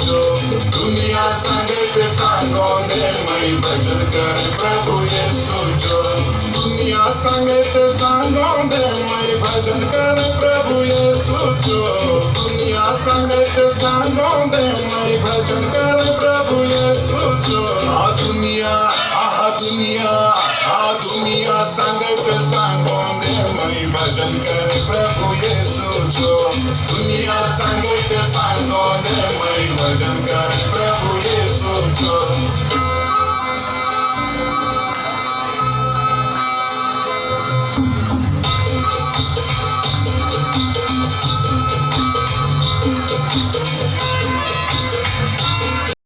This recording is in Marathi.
जो दुनिया संगत सांगोंदे मैं भजन कर प्रभु यीशु जो दुनिया संगत सांगोंदे मैं भजन कर प्रभु यीशु जो दुनिया संगत सांगोंदे मैं भजन कर प्रभु यीशु जो दुनिया संगत सांगोंदे मैं भजन कर प्रभु यीशु जो दुनिया संगत सांगोंदे मैं भजन कर प्रभु यीशु जो